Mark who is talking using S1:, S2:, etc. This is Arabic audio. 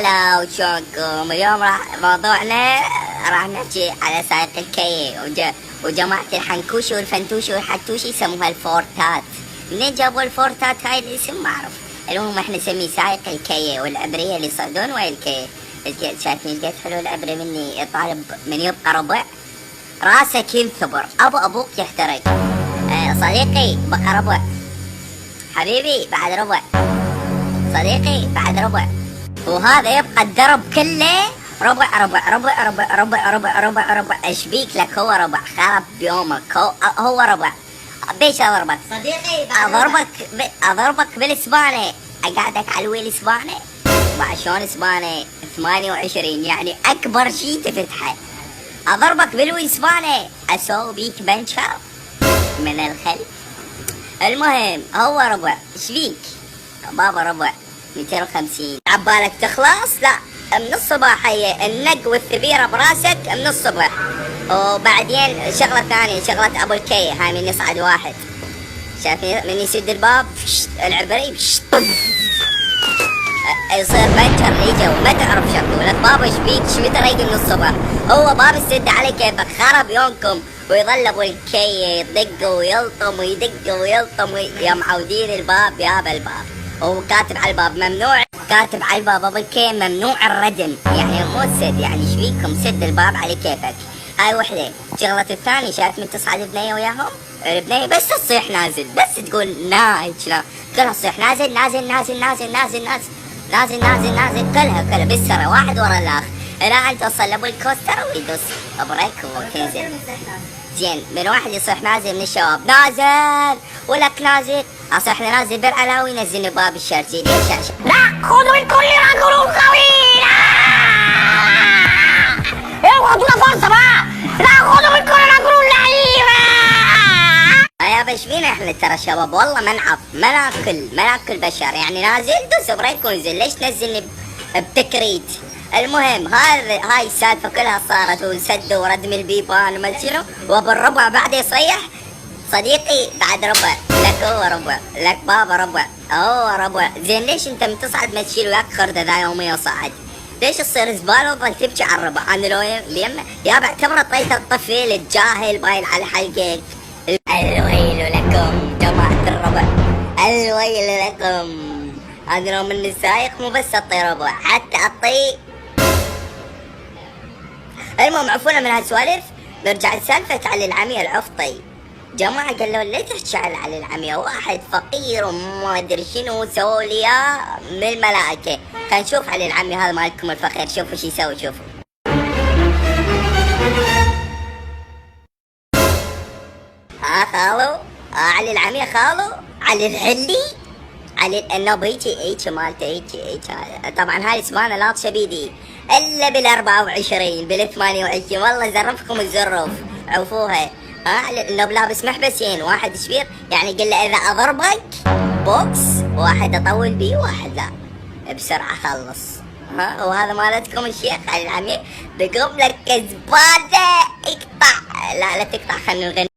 S1: هلا وشلونكم؟ اليوم موضوعنا راح نحكي على سائق الكي وجماعة الحنكوشي والفنتوشي والحتوشي يسموها الفورتات. منين جابوا الفورتات هاي الاسم ما اعرف. المهم احنا نسميه سائق الكي والعبرية اللي يصعدون ويا الكي. شايفين قد حلو العبرة مني طالب من يبقى ربع راسك ينثبر ابوك يحترق. صديقي بقى ربع، حبيبي بعد ربع، صديقي بعد ربع، وهذا يبقى الدرب كله ربع ربع ربع ربع ربع ربع ربع ربع. اشبيك لك هو ربع خرب بيومك، هو ربع. بيش اضربك
S2: صديقي
S1: اضربك بالاسباني، اقعدك على الويل اسباني. بعد شلون اسباني 28 يعني اكبر شي تفتحه. اضربك بالويل اسباني اسوي بيك بنشر من الخلف. المهم هو ربع. اشبيك بابا ربع 250. عبالك تخلص؟ لا، من الصباح هي النق والثبيرة براسك من الصبح. وبعدين شغلة ثانية، شغلة ابو الكي هاي من يصعد واحد. شايفين من يسد الباب العبري يصير بنشر ليجا وما تعرف شكله. لك بابا ايش بيك؟ ايش متريق من الصبح؟ هو باب السد على كيفك، خرب يومكم. ويظل ابو الكي يدق ويلطم ويدق ويلطم يا معودين الباب يابا الباب. وهو كاتب على الباب ممنوع، كاتب على الباب ابو الكي ممنوع الردم، يعني مو السد، يعني ايش بيكم سد الباب على كيفك. هاي وحده. شغلة الثانية، شايف من تصعد البنية وياهم؟ البنية بس تصيح نازل، بس تقول نايج كلها تصيح نازل نازل نازل نازل نازل نازل نازل نازل نازل كلها بالسرة واحد ورا الاخر الى ان توصل لابو الكوستر ويدوس بريك وتنزل. زين من واحد يصيح نازل من الشباب نازل ولك نازل، اصيح نازل بالعلاوي ينزلني باب الشرجي. ليش؟
S2: لا خذوا الكل رجل قوي. يلا اعطونا فرصة بقى. لا خذوا الكل رجل لعيبة.
S1: يا باش فينا احنا ترى الشباب والله ما ناكل بشر، يعني نازل دوس بريك ونزل. ليش تنزلني بتكريت؟ المهم هاي السالفة كلها صارت وسد وردم البيبان وما شنو، وبالربع بعد يصيح صديقي بعد ربع. لك هو ربع، لك بابا ربع، هو ربع. زين ليش انت من تصعد ما تشيل وياك خردة ذا يوميا وصعد؟ ليش تصير زبالة وتظل تبكي على الربع؟ انا لو اليمه يا بعتبره طيت الطفل الجاهل باين على حلقك. الويل لكم جماعة الربع، الويل لكم. انا لو من السايق مو بس اطي ربع، حتى اطي. المهم عفونا من هالسوالف، نرجع لسالفة علي العمية العفطي. جماعة قالوا لي تحكي على علي العمية، واحد فقير وما ادري شنو سووا لي من الملائكة. خلينا نشوف علي العمية هذا مالكم الفقير، شوفوا شو يسوي. شوفوا خالو، علي العمية خالو، علي الحلي، علي النوب هيجي مالته هيجي. طبعا هاي اسمها لاطشة بيدي الا بال24 بال28 والله زرفكم الزرف عوفوها. النوب لابس محبسين، واحد شبير يعني قل له اذا اضربك بوكس، واحد اطول بيه واحد لا بسرعة خلص. وهذا مالتكم الشيخ علي العمية بقوم لك زبادة اقطع. لا تقطع، خلنا نغني.